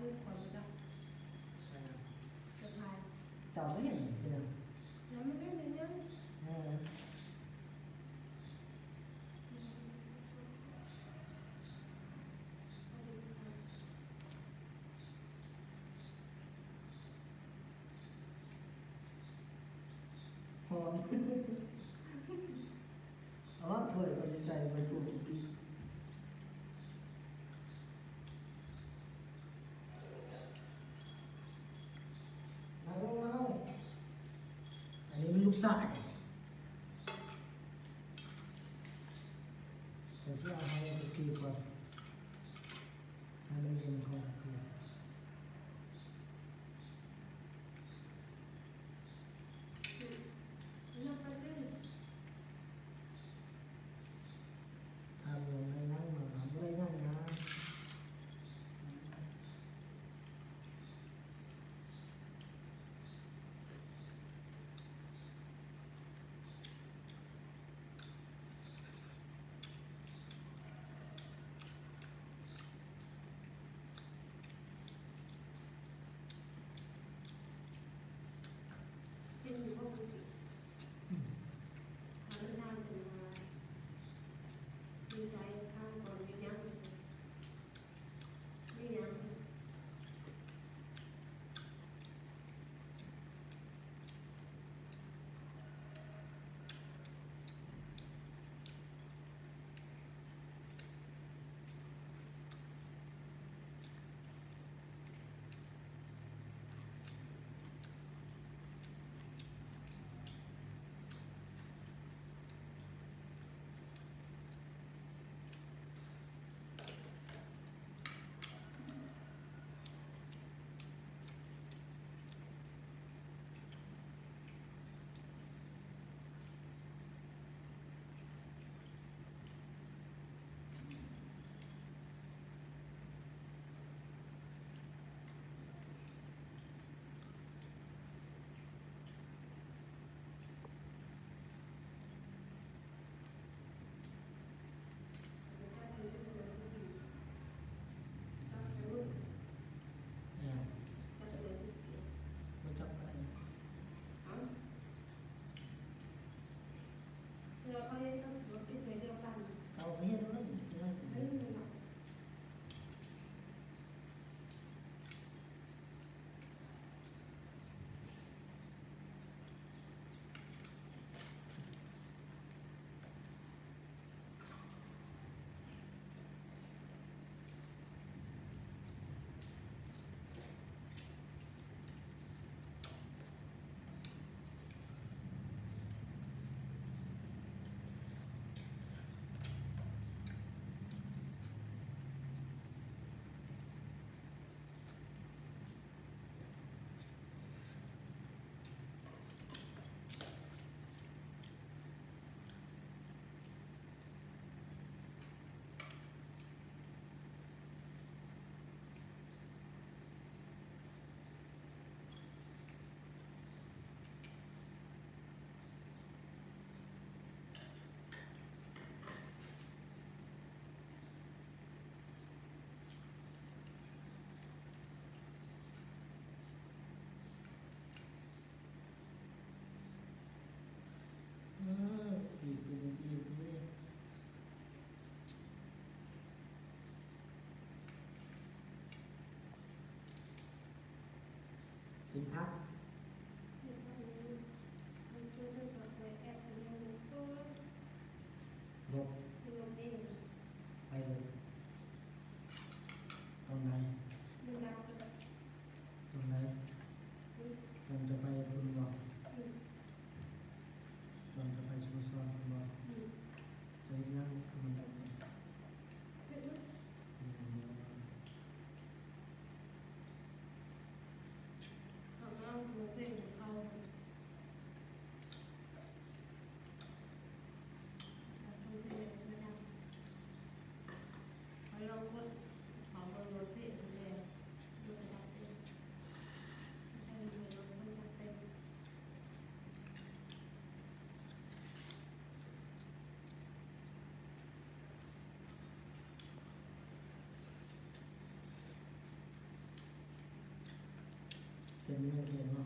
ลูกคนจ้ะจะพาย เจ้าไม่เห็นเป็นยัง แล้วไม่ได้เลยเนี่ย หอมเอาว่าถ้วยก็จะใส่ใบถั่วปีมาลงมาลงอันนี้มันลูกสายแต่ที่เอาให้ไปตีก่อนให้มันเย็นก่อนคือ ยังไปได้ ทำลงในนั่งมาทำด้วยนั่งนะเป็นอยู่ห้องนี้หาเรื่องทางถึงมาดีใจข้างก่อนไม่ยังไม่ยัง เนี่ยไม่จับกัน เราเขาเห็นรถติดในเดียวกัน เอาไปเห็นเลยน่าสนใจ ไม่มีหรอก อีกเลยเป็นพัก มันช่วยเรื่องการไปแอบเรียนก็ ลบ เรียนเอง ไปเลยตรงไหน ดูแลกัน ตรงไหนตรงจะไปคุณบอกตรงจะไปสมุทรสาครคุณบอกจะนั่งคือมันตรงนี้ ของเรา เขียนไม่ต้องเขียนเนาะ